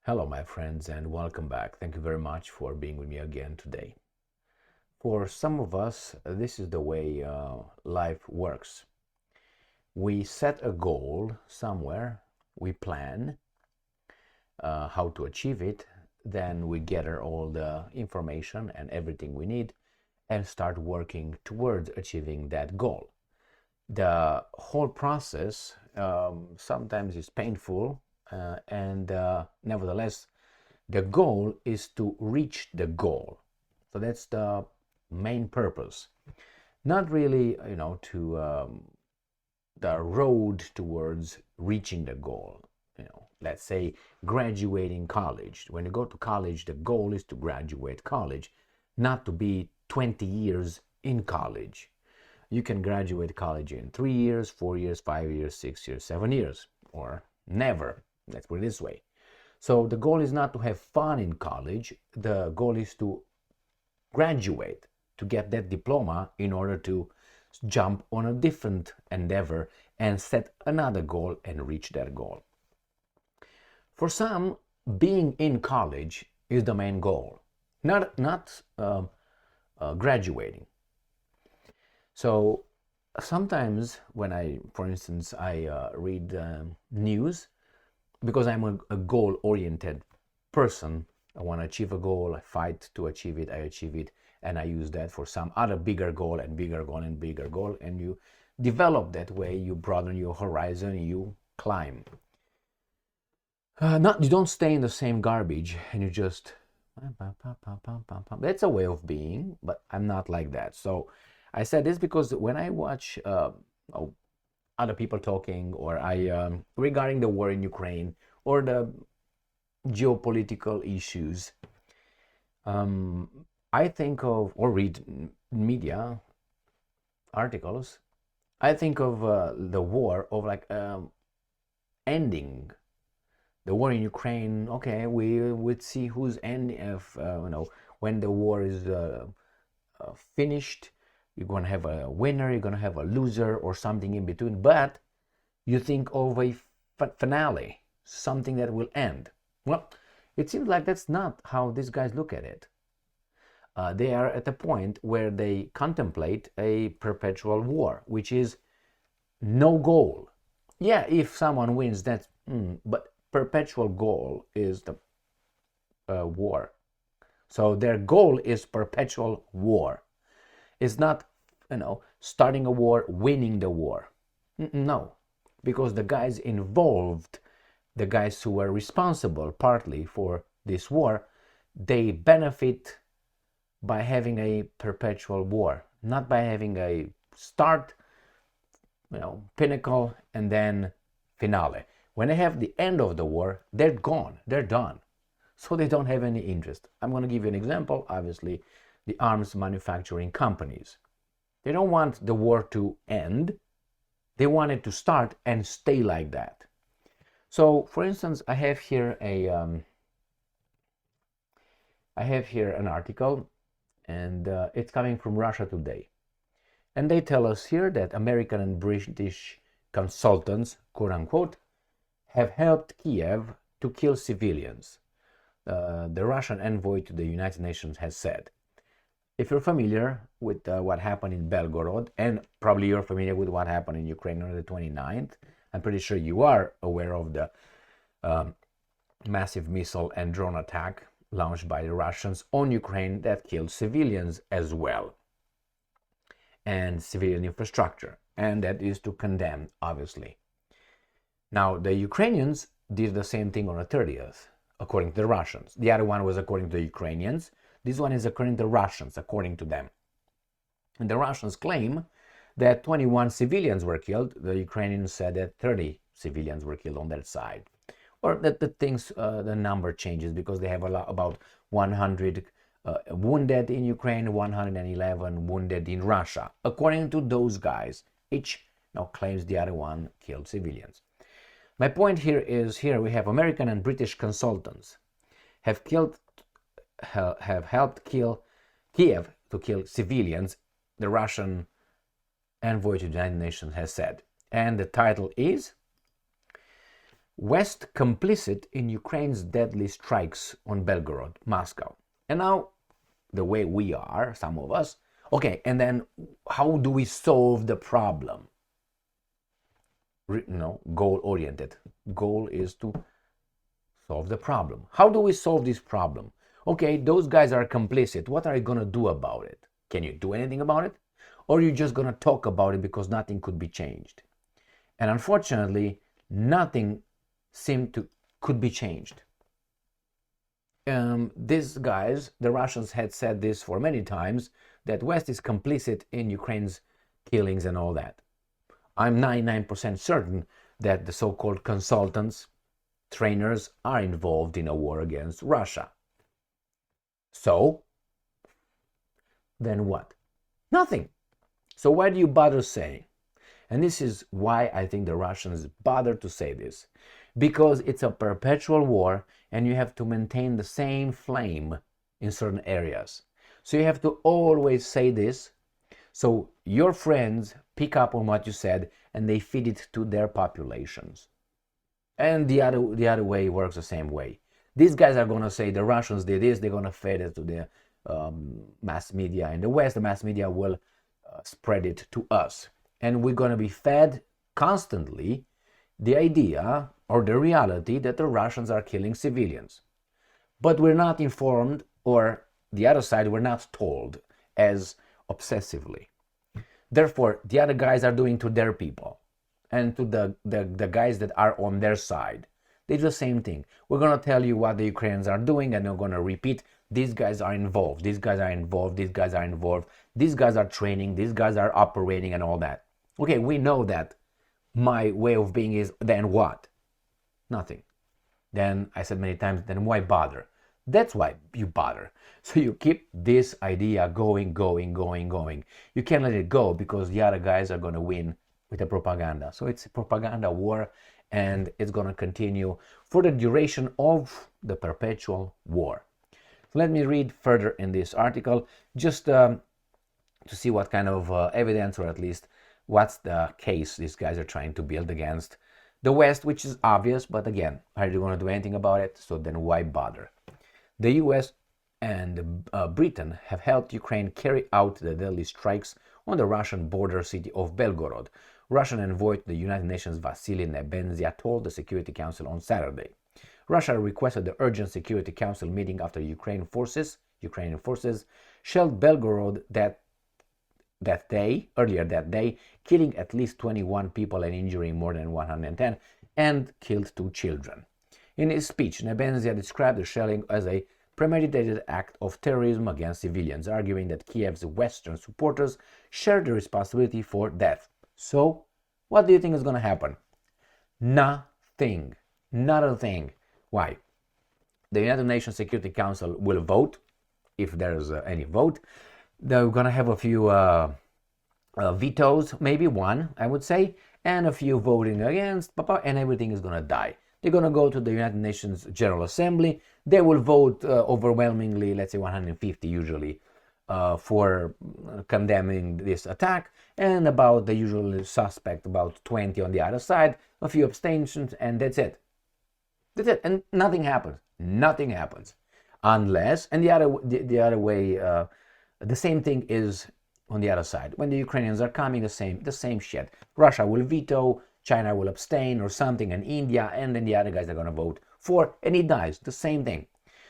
Hello, my friends, and welcome back. Thank you very much for being with me again today. For some of us, this is the way life works. We set a goal somewhere, we plan how to achieve it, then we gather all the information and everything we need and start working towards achieving that goal. The whole process sometimes is painful, and nevertheless, the goal is to reach the goal. So that's the main purpose. Not really, to the road towards reaching the goal. Let's say graduating college. When you go to college, the goal is to graduate college, not to be 20 years in college. You can graduate college in 3 years, 4 years, 5 years, 6 years, 7 years, or never. Let's put it this way. So the goal is not to have fun in college. The goal is to graduate, to get that diploma in order to jump on a different endeavor and set another goal and reach that goal. For some, being in college is the main goal, not graduating. So sometimes when for instance, I read news, because I'm a goal-oriented person. I want to achieve a goal, I fight to achieve it, I achieve it, and I use that for some other bigger goal and bigger goal and bigger goal, and you develop that way, you broaden your horizon, you climb. You don't stay in the same garbage and you just... That's a way of being, but I'm not like that. So I said this because when I watch other people talking, or regarding the war in Ukraine or the geopolitical issues, I think of, or read media articles, I think of the war of like ending the war in Ukraine. Okay, we would see who's ending, when the war is finished. You're going to have a winner, you're going to have a loser, or something in between. But you think of a finale, something that will end. Well, it seems like that's not how these guys look at it. They are at a point where they contemplate a perpetual war, which is no goal. Yeah, if someone wins, that's... but perpetual goal is the war. So their goal is perpetual war. It's not, starting a war, winning the war. No, because the guys involved, the guys who were responsible partly for this war, they benefit by having a perpetual war, not by having a start, pinnacle, and then finale. When they have the end of the war, they're gone, they're done. So they don't have any interest. I'm going to give you an example. Obviously, the arms manufacturing companies. They don't want the war to end. They want it to start and stay like that. So, for instance, I have here an article, and it's coming from Russia Today. And they tell us here that American and British consultants, quote unquote, have helped Kiev to kill civilians. The Russian envoy to the United Nations has said. If you're familiar with what happened in Belgorod, and probably you're familiar with what happened in Ukraine on the 29th, I'm pretty sure you are aware of the massive missile and drone attack launched by the Russians on Ukraine that killed civilians as well, and civilian infrastructure, and that is to condemn, obviously. Now, the Ukrainians did the same thing on the 30th, according to the Russians. The other one was according to the Ukrainians. This one is according to the Russians, according to them. And the Russians claim that 21 civilians were killed. The Ukrainians said that 30 civilians were killed on their side. Or that the number changes because they have about 100 wounded in Ukraine, 111 wounded in Russia. According to those guys, each claims the other one killed civilians. My point here is, here we have American and British consultants have helped kill Kiev to kill civilians, the Russian envoy to the United Nations has said. And the title is West complicit in Ukraine's deadly strikes on Belgorod, Moscow. And now, the way we are, some of us, okay, and then how do we solve the problem? Goal oriented. Goal is to solve the problem. How do we solve this problem? Okay, those guys are complicit. What are you going to do about it? Can you do anything about it? Or are you just going to talk about it because nothing could be changed? And unfortunately, nothing could be changed. These guys, the Russians had said this for many times, that West is complicit in Ukraine's killings and all that. I'm 99% certain that the so-called consultants, trainers, are involved in a war against Russia. So, then what? Nothing. So why do you bother saying? And this is why I think the Russians bother to say this. Because it's a perpetual war and you have to maintain the same flame in certain areas. So you have to always say this, so your friends pick up on what you said and they feed it to their populations. And the other way works the same way. These guys are going to say the Russians did this, they're going to feed it to the mass media in the West. The mass media will spread it to us. And we're going to be fed constantly the idea or the reality that the Russians are killing civilians. But we're not informed, or the other side, we're not told as obsessively. Therefore, the other guys are doing to their people and to the guys that are on their side. They do the same thing. We're going to tell you what the Ukrainians are doing, and they're going to repeat, these guys are involved, these guys are involved, these guys are involved, these guys are training, these guys are operating and all that. Okay, we know that. My way of being is, then what? Nothing. Then I said many times, then why bother? That's why you bother. So you keep this idea going. You can't let it go because the other guys are going to win with the propaganda. So it's a propaganda war, and it's going to continue for the duration of the perpetual war. So let me read further in this article just to see what kind of evidence, or at least what's the case these guys are trying to build against the West, which is obvious, but again, are you going to do anything about it? So then why bother? The US and Britain have helped Ukraine carry out the deadly strikes on the Russian border city of Belgorod. Russian envoy to the United Nations Vasily Nebenzia told the Security Council on Saturday. Russia requested the urgent Security Council meeting after Ukrainian forces shelled Belgorod earlier that day, killing at least 21 people and injuring more than 110, and killed 2 children. In his speech, Nebenzia described the shelling as a premeditated act of terrorism against civilians, arguing that Kiev's Western supporters share the responsibility for death. So, what do you think is going to happen? Nothing. Not a thing. Why? The United Nations Security Council will vote, if there's any vote. They're going to have a few vetoes, maybe one, I would say, and a few voting against, and everything is going to die. They're going to go to the United Nations General Assembly. They will vote overwhelmingly, let's say 150 usually, for condemning this attack, and about the usual suspect, about 20 on the other side, a few abstentions, and that's it. That's it, and nothing happens. Nothing happens. Unless, and the other way, the same thing is on the other side. When the Ukrainians are coming, the same shit. Russia will veto, China will abstain or something, and India, and then the other guys are going to vote for, and it dies. The same thing.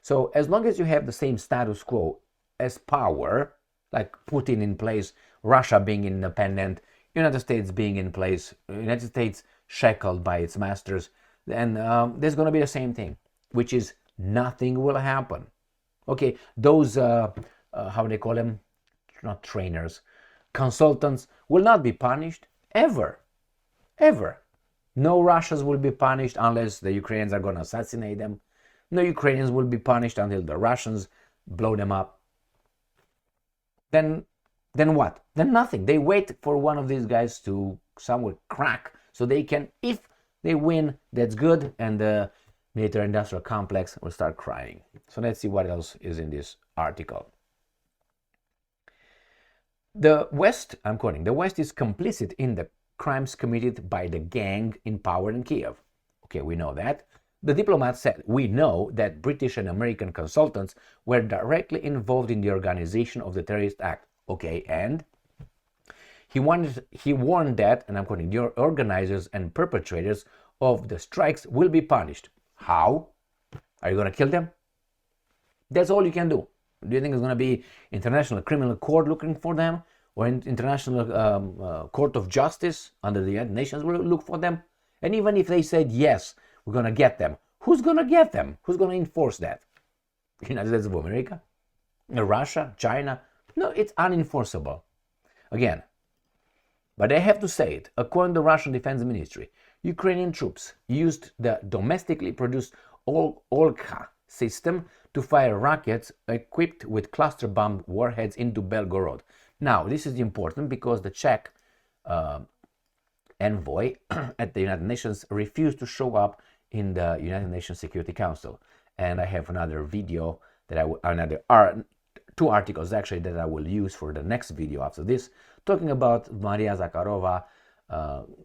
So as long as you have the same status quo as power, like Putin in place, Russia being independent, United States being in place, United States shackled by its masters, then there's going to be the same thing, which is nothing will happen. Okay, those, how they call them? Not trainers, consultants will not be punished ever. Ever. No Russians will be punished unless the Ukrainians are going to assassinate them. No Ukrainians will be punished until the Russians blow them up. Then what? Then nothing. They wait for one of these guys to somewhere crack so they can, if they win, that's good, and the military industrial complex will start crying. So let's see what else is in this article. The West, I'm quoting, the West is complicit in the crimes committed by the gang in power in Kiev. Okay, we know that. The diplomat said, we know that British and American consultants were directly involved in the organization of the terrorist act. Okay, and he warned that, and I'm quoting, the organizers and perpetrators of the strikes will be punished. How? Are you going to kill them? That's all you can do. Do you think it's going to be International Criminal Court looking for them? Or International Court of Justice under the United Nations will look for them? And even if they said, yes, we're going to get them, who's going to get them? Who's going to enforce that? United States of America? Russia? China? No, it's unenforceable. Again, but I have to say it, according to the Russian Defense Ministry, Ukrainian troops used the domestically produced Olka system to fire rockets equipped with cluster bomb warheads into Belgorod. Now, this is important because the Czech envoy at the United Nations refused to show up in the United Nations Security Council. And I have another video that two articles actually that I will use for the next video after this, talking about Maria Zakharova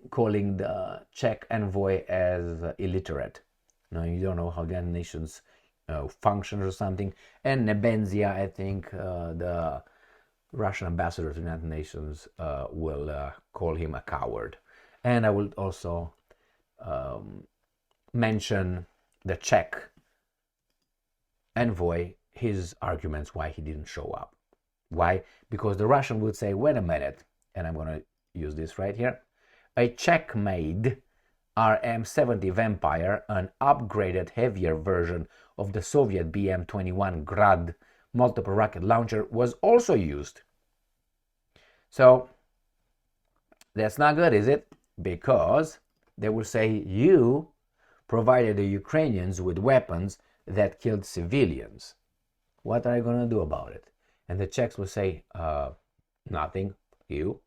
calling the Czech envoy as illiterate. You don't know how the United Nations functions or something. And Nebenzia, I think, the Russian ambassador to the United Nations, will call him a coward. And I will also mention the Czech envoy, his arguments why he didn't show up. Why? Because the Russian would say, wait a minute, and I'm going to use this right here, a Czech-made RM-70 Vampire, an upgraded, heavier version of the Soviet BM-21 Grad multiple rocket launcher, was also used. So that's not good, is it? Because they will say you provided the Ukrainians with weapons that killed civilians. What are you going to do about it? And the Czechs will say, nothing, you,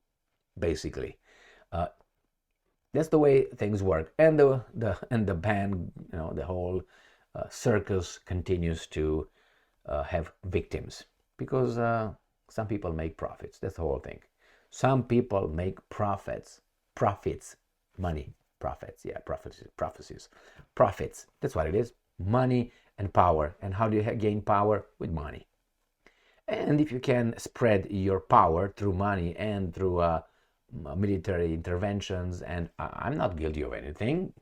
basically. That's the way things work. And the band, the whole circus continues to have victims because some people make profits. That's the whole thing. Some people make profits, money, profits. Yeah, profits. That's what it is. Money and power. And how do you gain power? With money. And if you can spread your power through money and through military interventions, and I'm not guilty of anything,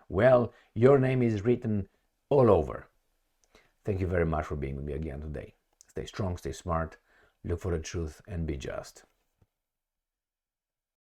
well, your name is written all over. Thank you very much for being with me again today. Stay strong, stay smart, look for the truth, and be just.